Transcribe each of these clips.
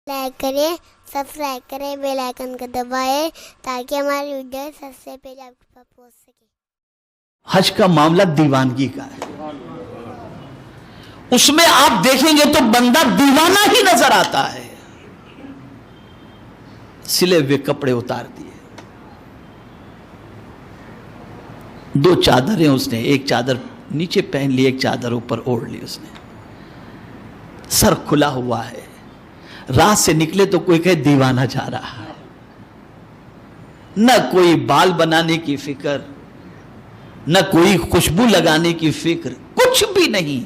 Like کریں، subscribe کریں، bell icon کو دبائیں تاکہ ہماری ویڈیو سب سے پہلے آپ کے پاس پہنچ سکے۔ حج کا معاملہ دیوانگی کا ہے، اس میں آپ دیکھیں گے تو بندہ دیوانہ ہی نظر آتا ہے۔ سلے ہوئے کپڑے اتار دیے، دو چادریں اس نے، ایک چادر نیچے پہن لی، ایک چادر اوپر اوڑھ لی اس نے، سر کھلا ہوا ہے۔ رات سے نکلے تو کوئی کہے دیوانہ جا رہا ہے، نہ کوئی بال بنانے کی فکر، نہ کوئی خوشبو لگانے کی فکر، کچھ بھی نہیں،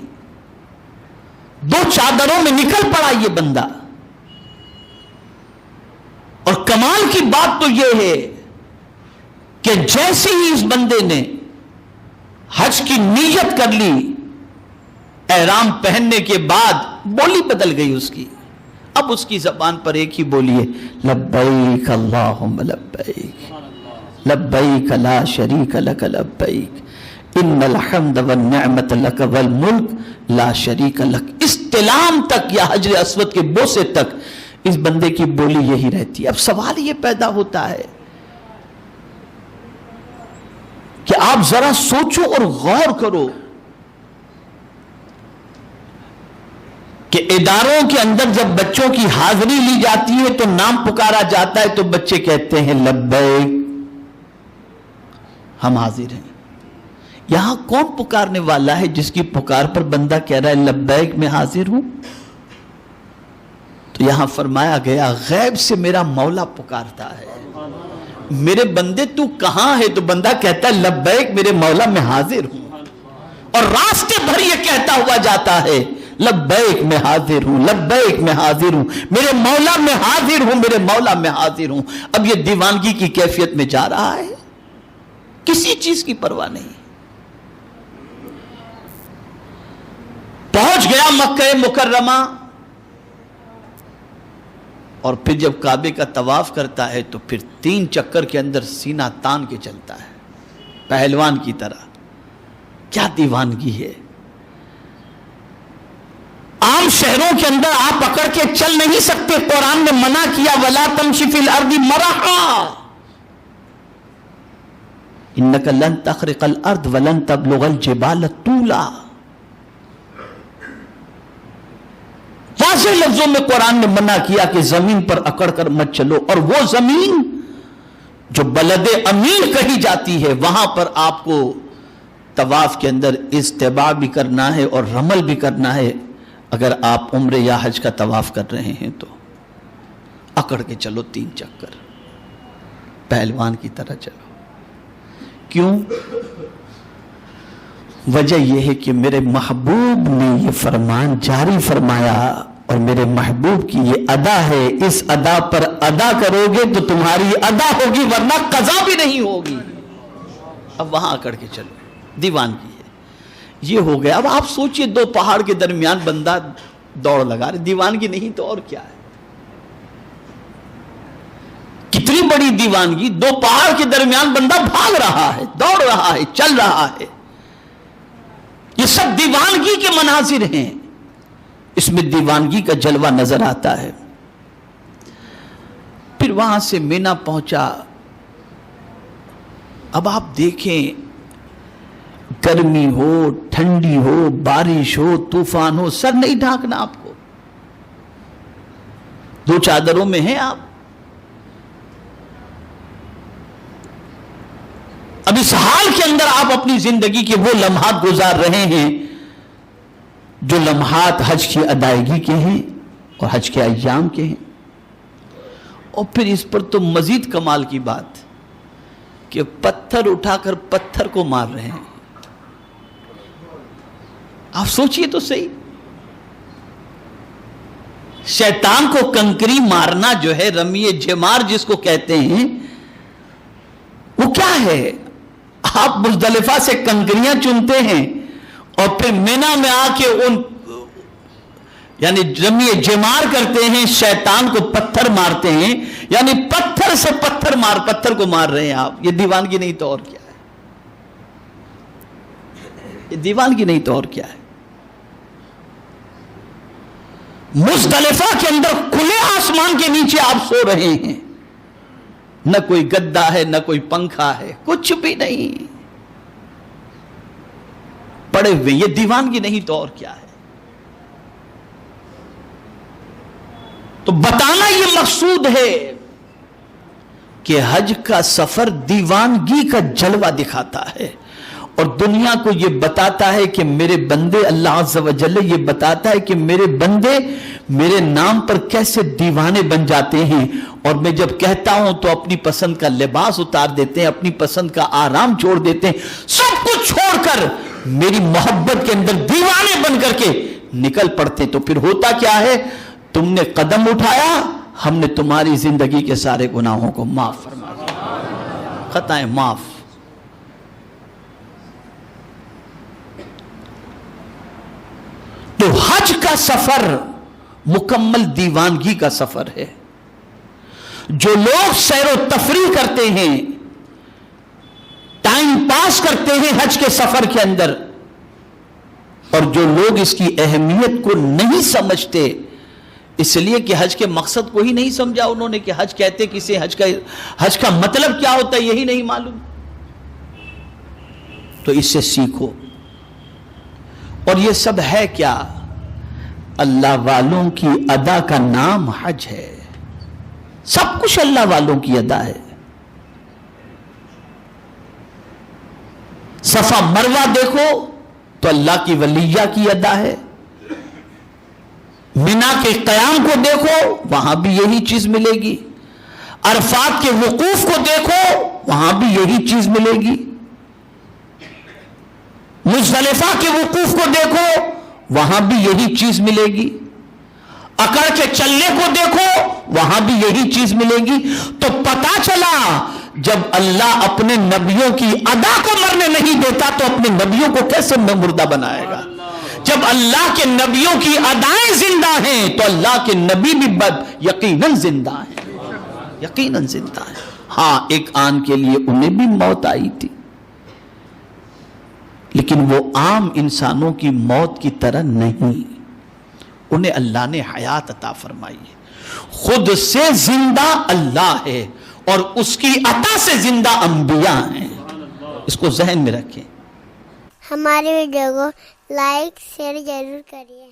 دو چادروں میں نکل پڑا یہ بندہ۔ اور کمال کی بات تو یہ ہے کہ جیسے ہی اس بندے نے حج کی نیت کر لی، احرام پہننے کے بعد بولی بدل گئی اس کی۔ اب اس کی زبان پر ایک ہی بولی ہے، لبیک اللہم لبیک لبیک لا شریک لک لبیک ان الحمد والنعمت لک والملک لا شریک لک۔ استلام تک یا حجر اسود کے بوسے تک اس بندے کی بولی یہی رہتی ہے۔ اب سوال یہ پیدا ہوتا ہے کہ آپ ذرا سوچو اور غور کرو کہ اداروں کے اندر جب بچوں کی حاضری لی جاتی ہے تو نام پکارا جاتا ہے تو بچے کہتے ہیں لبیک، ہم حاضر ہیں۔ یہاں کون پکارنے والا ہے جس کی پکار پر بندہ کہہ رہا ہے لبیک میں حاضر ہوں؟ تو یہاں فرمایا گیا غیب سے میرا مولا پکارتا ہے، میرے بندے تو کہاں ہے؟ تو بندہ کہتا ہے لبیک میرے مولا میں حاضر ہوں، اور راستے بھر یہ کہتا ہوا جاتا ہے لبیک میں حاضر ہوں، لبیک میں حاضر ہوں، میرے مولا میں حاضر ہوں، میرے مولا میں حاضر ہوں۔ اب یہ دیوانگی کی کیفیت میں جا رہا ہے، کسی چیز کی پرواہ نہیں۔ پہنچ گیا مکہ مکرمہ، اور پھر جب کعبے کا طواف کرتا ہے تو پھر 3 چکر کے اندر سینہ تان کے چلتا ہے پہلوان کی طرح۔ کیا دیوانگی ہے! عام شہروں کے اندر آپ پکڑ کے چل نہیں سکتے، قرآن نے منع کیا وَلَا تَمْشِ فِي الْأَرْضِ مَرَحًا إِنَّكَ لَن تَخْرِقَ الْأَرْضَ وَلَن تَبْلُغَ الْجِبَالَ طُولًا۔ واضح لفظوں میں قرآن نے منع کیا کہ زمین پر اکڑ کر مت چلو، اور وہ زمین جو بلد امین کہی جاتی ہے وہاں پر آپ کو طواف کے اندر استباع بھی کرنا ہے اور رمل بھی کرنا ہے۔ اگر آپ عمرے یا حج کا طواف کر رہے ہیں تو اکڑ کے چلو 3 چکر، پہلوان کی طرح چلو۔ کیوں؟ وجہ یہ ہے کہ میرے محبوب نے یہ فرمان جاری فرمایا، اور میرے محبوب کی یہ ادا ہے، اس ادا پر ادا کرو گے تو تمہاری ادا ہوگی، ورنہ قضا بھی نہیں ہوگی۔ اب وہاں اکڑ کے چلو، دیوانگی ہے۔ یہ ہو گیا۔ اب آپ سوچئے 2 پہاڑ کے درمیان بندہ دوڑ لگا رہے، دیوانگی نہیں تو اور کیا ہے؟ کتنی بڑی دیوانگی! 2 پہاڑ کے درمیان بندہ بھاگ رہا ہے، دوڑ رہا ہے، چل رہا ہے۔ یہ سب دیوانگی کے مناظر ہیں، اس میں دیوانگی کا جلوہ نظر آتا ہے۔ پھر وہاں سے مینا پہنچا۔ اب آپ دیکھیں، گرمی ہو، ٹھنڈی ہو، بارش ہو، طوفان ہو، سر نہیں ڈھانکنا آپ کو، 2 چادروں میں ہیں آپ۔ اب اس حال کے اندر آپ اپنی زندگی کے وہ لمحات گزار رہے ہیں جو لمحات حج کی ادائیگی کے ہیں اور حج کے ایام کے ہیں۔ اور پھر اس پر تو مزید کمال کی بات کہ پتھر اٹھا کر پتھر کو مار رہے ہیں۔ آپ سوچئے تو صحیح، شیطان کو کنکری مارنا جو ہے، رمی جمار جس کو کہتے ہیں، وہ کیا ہے؟ آپ مزدلفہ سے کنکریاں چنتے ہیں اور پھر مینا میں آ کے یعنی رمی جمار کرتے ہیں، شیطان کو پتھر مارتے ہیں، یعنی پتھر سے پتھر کو مار رہے ہیں آپ۔ یہ دیوانگی نہیں تو اور کیا ہے؟ یہ دیوانگی نہیں تو اور کیا ہے؟ مزدلفہ کے اندر کھلے آسمان کے نیچے آپ سو رہے ہیں، نہ کوئی گدا ہے، نہ کوئی پنکھا ہے، کچھ بھی نہیں، پڑے ہوئے. یہ دیوانگی نہیں تو اور کیا ہے؟ تو بتانا یہ مقصود ہے کہ حج کا سفر دیوانگی کا جلوہ دکھاتا ہے، اور دنیا کو یہ بتاتا ہے کہ میرے بندے، اللہ عز و جل یہ بتاتا ہے کہ میرے بندے میرے نام پر کیسے دیوانے بن جاتے ہیں، اور میں جب کہتا ہوں تو اپنی پسند کا لباس اتار دیتے ہیں، اپنی پسند کا آرام چھوڑ دیتے ہیں، سب کچھ چھوڑ کر میری محبت کے اندر دیوانے بن کر کے نکل پڑتے. تو پھر ہوتا کیا ہے؟ تم نے قدم اٹھایا، ہم نے تمہاری زندگی کے سارے گناہوں کو معاف فرما دیا، خطائیں معاف. تو حج کا سفر مکمل دیوانگی کا سفر ہے. جو لوگ سیر و تفریح کرتے ہیں، ٹائم پاس کرتے ہیں حج کے سفر کے اندر، اور جو لوگ اس کی اہمیت کو نہیں سمجھتے، اس لیے کہ حج کے مقصد کو ہی نہیں سمجھا انہوں نے، کہ حج کہتے کسے، حج کا مطلب کیا ہوتا ہے یہی نہیں معلوم. تو اس سے سیکھو. اور یہ سب ہے کیا؟ اللہ والوں کی ادا کا نام حج ہے. سب کچھ اللہ والوں کی ادا ہے. صفا مروہ دیکھو تو اللہ کی ولیہ کی ادا ہے. منا کے قیام کو دیکھو، وہاں بھی یہی چیز ملے گی. عرفات کے وقوف کو دیکھو، وہاں بھی یہی چیز ملے گی. مزدلفہ کے وقوف کو دیکھو، وہاں بھی یہی چیز ملے گی. اکڑ کے چلنے کو دیکھو، وہاں بھی یہی چیز ملے گی. تو پتا چلا جب اللہ اپنے نبیوں کی ادا کو مرنے نہیں دیتا تو اپنے نبیوں کو کیسے مردہ بنائے گا؟ جب اللہ کے نبیوں کی ادائیں زندہ ہیں تو اللہ کے نبی بھی یقیناً زندہ ہیں، یقیناً زندہ ہیں. ہاں، ایک آن کے لیے انہیں بھی موت آئی تھی، لیکن وہ عام انسانوں کی موت کی طرح نہیں. انہیں اللہ نے حیات عطا فرمائی ہے. خود سے زندہ اللہ ہے اور اس کی عطا سے زندہ انبیاء ہیں. اس کو ذہن میں رکھیں. ہماری ویڈیو کو لائک شیئر ضرور کریے.